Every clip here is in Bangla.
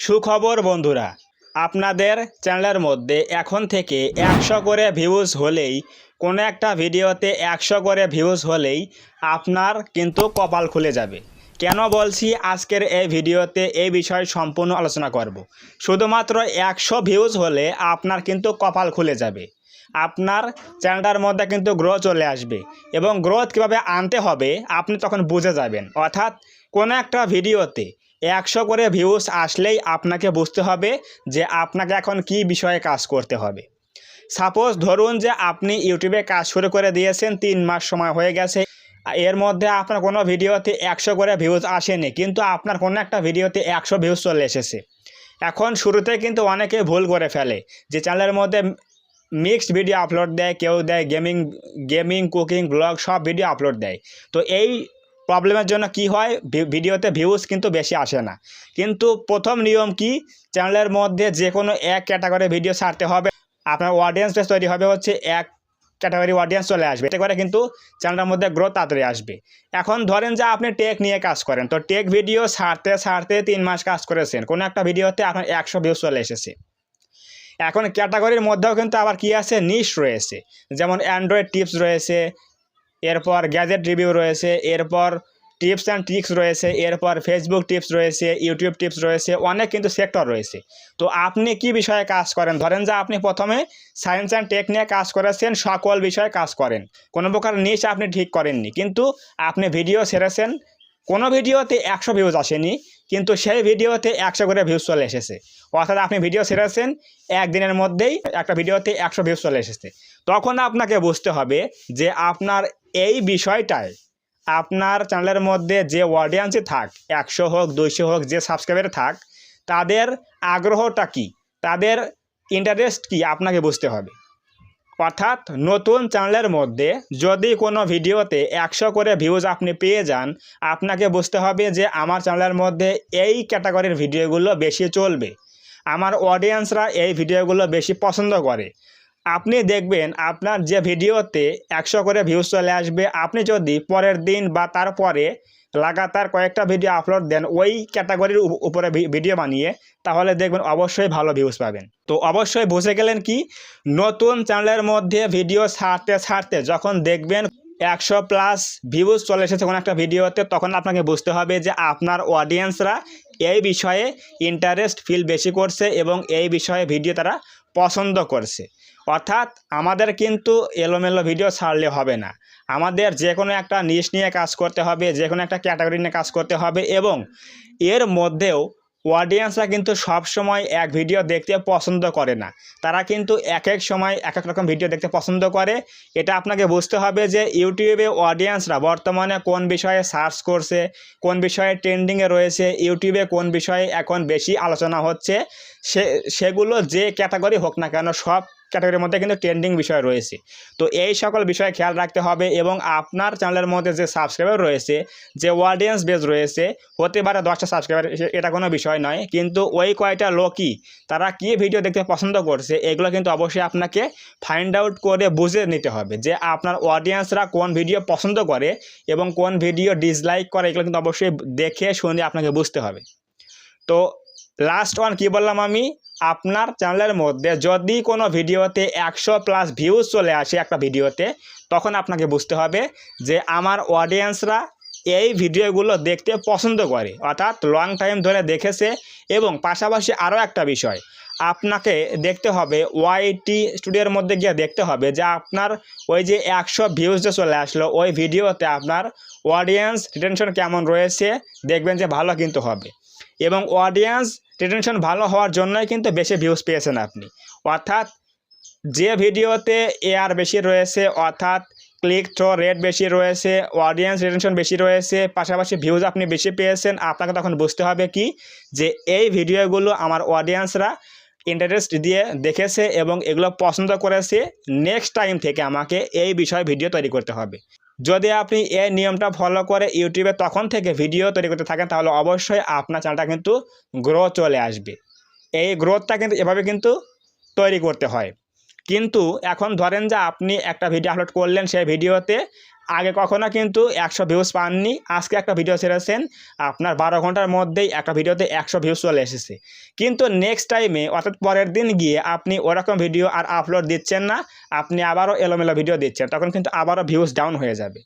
সুখবর বন্ধুরা, আপনাদের চ্যানেলের মধ্যে এখন থেকে 100 করে ভিউজ হলেই, কোনো একটা ভিডিওতে 100 করে ভিউজ হলেই আপনার কিন্তু কপাল খুলে যাবে। কেন বলছি, আজকের এই ভিডিওতে এই বিষয়ে সম্পূর্ণ আলোচনা করব। শুধুমাত্র 100 ভিউজ হলে আপনার কিন্তু কপাল খুলে যাবে, আপনার চ্যানেলটার মধ্যে কিন্তু গ্রোথ চলে আসবে। এবং গ্রোথ কীভাবে আনতে হবে আপনি তখন বুঝে যাবেন। অর্থাৎ কোনো একটা ভিডিওতে 100 করে ভিউজ আসলেই আপনাকে বুঝতে হবে যে আপনাকে এখন কি বিষয়ে কাজ করতে হবে। সাপোজ ধরুন যে আপনি ইউটিউবে কাজ শুরু করে দিয়েছেন, 3 মাস সময় হয়ে গেছে, এর মধ্যে আপনার কোনো ভিডিওতে 100 করে ভিউজ আসেনি, কিন্তু আপনার কোনো একটা ভিডিওতে 100 ভিউজ চলে এসেছে। এখন শুরুতে কিন্তু অনেকে ভুল করে ফেলে যে চ্যানেলের মধ্যে মিক্সড ভিডিও আপলোড দেয়, কেউ দেয় গেমিং কুকিং ব্লগ সব ভিডিও আপলোড দেয়। তো এই প্রবলেমের জন্য কি হয়, ভিডিওতে ভিউজ কিন্তু বেশি আসে না। কিন্তু প্রথম নিয়ম কি, চ্যানেলের মধ্যে যে কোনো এক ক্যাটাগরি ভিডিও ছাড়তে হবে। আপনার অডিয়েন্স বেস তৈরি হবে হচ্ছে এক ক্যাটাগরি অডিয়েন্স চলে আসবে, এতে করে কিন্তু চ্যানেলের মধ্যে গ্রোথ তাড়াতাড়ি আসবে। এখন ধরেন যে আপনি টেক নিয়ে কাজ করেন, তো টেক ভিডিও ছাড়তে 3 মাস কাজ করেছেন, কোনো একটা ভিডিওতে আপনার 100 ভিউজ চলে এসেছে। এখন ক্যাটাগরির মধ্যেও কিন্তু আবার কি আছে, নিশ রয়েছে, যেমন অ্যান্ড্রয়েড টিপস রয়েছে, এরপর গ্যাজেট রিভিউ রয়েছে, এরপর টিপস অ্যান্ড ট্রিক্স রয়েছে, এরপর ফেসবুক টিপস রয়েছে, ইউটিউব টিপস রয়েছে, অনেক কিন্তু সেক্টর রয়েছে। তো আপনি কি বিষয়ে কাজ করেন, ধরেন যে আপনি প্রথমে সায়েন্স অ্যান্ড টেক নিয়ে কাজ করেছেন, সকল বিষয়ে কাজ করেন, কোনো প্রকার নিশ আপনি ঠিক করেননি, কিন্তু আপনি ভিডিও ছেড়েছেন, কোনো ভিডিওতে 100 ভিউজ আসেনি, কিন্তু সেই ভিডিওতে 100 করে ভিউজ চলে এসেছে। অর্থাৎ আপনি ভিডিও ছেড়েছেন, একদিনের মধ্যেই একটা ভিডিওতে 100 ভিউজ চলে এসেছে। তখন আপনাকে বুঝতে হবে যে আপনার এই বিষয়টায় আপনার চ্যানেলের মধ্যে যে অডিয়েন্সে থাক, 100 হোক 200 হোক, যে সাবস্ক্রাইবার থাক, তাদের আগ্রহটা কি, তাদের ইন্টারেস্ট কি আপনাকে বুঝতে হবে। অর্থাৎ নতুন চ্যানেলের মধ্যে যদি কোনো ভিডিওতে 100 করে ভিউজ আপনি পেয়ে যান, আপনাকে বুঝতে হবে যে আমার চ্যানেলের মধ্যে এই ক্যাটাগরির ভিডিওগুলো বেশি চলবে, আমার অডিয়েন্সরা এই ভিডিওগুলো বেশি পছন্দ করে। আপনি দেখবেন আপনার যে ভিডিওতে 100 করে ভিউজ চলে আসবে, আপনি যদি পরের দিন বা তারপরে লাগাতার কয়েকটা ভিডিও আপলোড দেন ওই ক্যাটাগরির উপরে ভিডিও বানিয়ে, তাহলে দেখবেন অবশ্যই ভালো ভিউজ পাবেন। তো অবশ্যই বুঝে গেলেন কি, নতুন চ্যানেলের মধ্যে ভিডিও ছাড়তে যখন দেখবেন 100+ ভিউজ চলে এসেছে কোনো একটা ভিডিওতে, তখন আপনাকে বুঝতে হবে যে আপনার অডিয়েন্সরা এই বিষয়ে ইন্টারেস্ট ফিল বেশি করছে এবং এই বিষয়ে ভিডিও তারা পছন্দ করছে। অর্থাৎ আমাদের কিন্তু এলোমেলো ভিডিও ছাড়লে হবে না, আমাদের যে কোনো একটা নিশ নিয়ে কাজ করতে হবে, যে কোনো একটা ক্যাটাগরি নিয়ে কাজ করতে হবে। এবং এর মধ্যেও অডিয়েন্সরা কিন্তু সব সময় এক ভিডিও দেখতে পছন্দ করে না, তারা কিন্তু এক এক সময় এক এক রকম ভিডিও দেখতে পছন্দ করে। এটা আপনাকে বুঝতে হবে যে ইউটিউবে অডিয়েন্সরা বর্তমানে কোন বিষয়ে সার্চ করছে, কোন বিষয়ে ট্রেন্ডিংয়ে রয়েছে, ইউটিউবে কোন বিষয়ে এখন বেশি আলোচনা হচ্ছে, সেগুলো যে ক্যাটাগরি হোক না কেন, সব ক্যাটাগরির মধ্যে কিন্তু ট্রেন্ডিং বিষয় রয়েছে। তো এই সকল বিষয়ে খেয়াল রাখতে হবে। এবং আপনার চ্যানেলের মধ্যে যে সাবস্ক্রাইবার রয়েছে, যে অডিয়েন্স বেস রয়েছে, হতে পারে 10টা সাবস্ক্রাইবার, এটা কোনো বিষয় নয়, কিন্তু ওই কয়টা লোকই তারা কী ভিডিও দেখতে পছন্দ করছে, এগুলো কিন্তু অবশ্যই আপনাকে ফাইন্ড আউট করে বুঝে নিতে হবে যে আপনার অডিয়েন্সরা কোন ভিডিও পছন্দ করে এবং কোন ভিডিও ডিসলাইক করে, এগুলো কিন্তু অবশ্যই দেখে শুনে আপনাকে বুঝতে হবে। তো লাস্ট ওয়ান কি বললাম আমি, আপনার চ্যানেলের মধ্যে যদি কোনো ভিডিওতে 100+ ভিউজ চলে আসে একটা ভিডিওতে, তখন আপনাকে বুঝতে হবে যে আমার অডিয়েন্সরা এই ভিডিওগুলো দেখতে পছন্দ করে, অর্থাৎ লং টাইম ধরে দেখেছে। এবং পাশাপাশি আরও একটা বিষয় আপনাকে দেখতে হবে, ওয়াইটি স্টুডিওর মধ্যে গিয়ে দেখতে হবে যে আপনার ওই যে 100 ভিউজ যে চলে আসলো, ওই ভিডিওতে আপনার অডিয়েন্স রিটেনশন কেমন রয়েছে, দেখবেন যে ভালো কিন্তু হবে। এবং অডিয়েন্স রিটেনশন ভালো হওয়ার জন্যই কিন্তু বেশি ভিউজ পেয়েছেন আপনি। অর্থাৎ যে ভিডিওতে এআর বেশি রয়েছে, অর্থাৎ ক্লিক থ্রো রেট বেশি রয়েছে, অডিয়েন্স রিটেনশন বেশি রয়েছে, পাশাপাশি ভিউজ আপনি বেশি পেয়েছেন, আপনাকে তখন বুঝতে হবে কি, যে এই ভিডিওগুলো আমার অডিয়েন্সরা ইন্টারেস্ট দিয়ে দেখেছে এবং এগুলো পছন্দ করেছে, নেক্সট টাইম থেকে আমাকে এই বিষয়ে ভিডিও তৈরি করতে হবে। যদি আপনি এই নিয়মটা ফলো করে ইউটিউবে তখন থেকে ভিডিও তৈরি করতে থাকেন, তাহলে অবশ্যই আপনার চ্যানেলটা কিন্তু গ্রোথ চলে আসবে। এই গ্রোথটা কিন্তু এভাবে কিন্তু তৈরি করতে হয়। কিন্তু এখন ধরেন যে আপনি একটা ভিডিও আপলোড করলেন, সেই ভিডিওতে আগে কখনো কিন্তু 100 ভিউজ পাননি, আজকে একটা ভিডিও ছেড়েছেন, আপনার 12 ঘন্টার মধ্যেই একটা ভিডিওতে 100 ভিউজ চলে এসেছে। কিন্তু নেক্সট টাইমে অর্থাৎ পরের দিন গিয়ে আপনি ওরকম ভিডিও আর আপলোড দিচ্ছেন না, আপনি আবারও এলোমেলো ভিডিও দিচ্ছেন, তখন কিন্তু আবারও ভিউজ ডাউন হয়ে যাবে।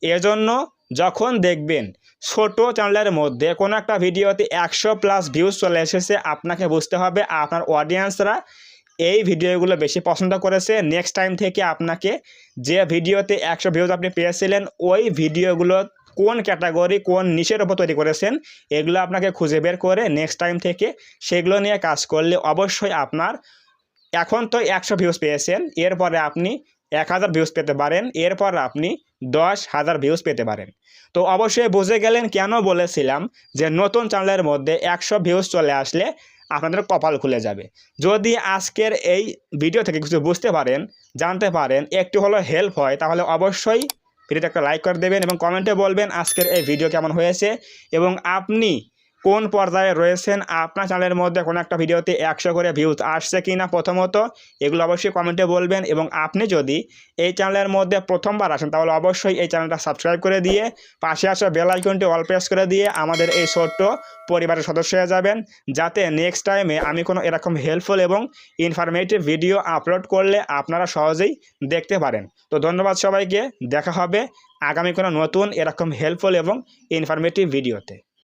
এজন্য যখন দেখবেন ছোট চ্যানেলের মধ্যে কোনো একটা ভিডিওতে 100+ ভিউজ চলে এসেছে, আপনাকে বুঝতে হবে আপনার অডিয়েন্সরা এই ভিডিওগুলো বেশি পছন্দ করেছে। নেক্সট টাইম থেকে আপনাকে যে ভিডিওতে 100 ভিউজ আপনি পেয়েছিলেন, ওই ভিডিওগুলো কোন ক্যাটাগরি, কোন নিশের উপর তৈরি করেছেন, এগুলো আপনাকে খুঁজে বের করে নেক্সট টাইম থেকে সেগুলো নিয়ে কাজ করলে অবশ্যই আপনার, এখন তো 100 ভিউজ পেয়েছেন, এরপরে আপনি 1000 ভিউজ পেতে পারেন, এরপর আপনি 10,000 ভিউজ পেতে পারেন। তো অবশ্যই বুঝে গেলেন কেন বলেছিলাম যে নতুন চ্যানেলের মধ্যে 100 ভিউজ চলে আসলে আপনাদের কপাল খুলে যাবে। যদি আজকের এই ভিডিও থেকে কিছু বুঝতে পারেন, জানতে পারেন, একটু হলেও হেল্প হয়, তাহলে অবশ্যই ভিডিওতে একটা লাইক করে দেবেন এবং কমেন্টে বলবেন আজকের এই ভিডিও কেমন হয়েছে এবং আপনি কোন পর্যায়ে রয়েছেন, আপনার চ্যানেলের মধ্যে কোনো একটা ভিডিওতে 100 করে ভিউজ আসছে কি না প্রথমত, এগুলো অবশ্যই কমেন্টে বলবেন। এবং আপনি যদি এই চ্যানেলের মধ্যে প্রথমবার আসেন, তাহলে অবশ্যই এই চ্যানেলটা সাবস্ক্রাইব করে দিয়ে পাশে আসা বেল আইকনটি অল প্রেস করে দিয়ে আমাদের এই ছোট্ট পরিবারের সদস্য হয়ে যাবেন, যাতে নেক্সট টাইমে আমি কোনো এরকম হেল্পফুল এবং ইনফরমেটিভ ভিডিও আপলোড করলে আপনারা সহজেই দেখতে পারেন। তো ধন্যবাদ সবাইকে, দেখা হবে আগামী কোনো নতুন এরকম হেল্পফুল এবং ইনফরমেটিভ ভিডিওতে।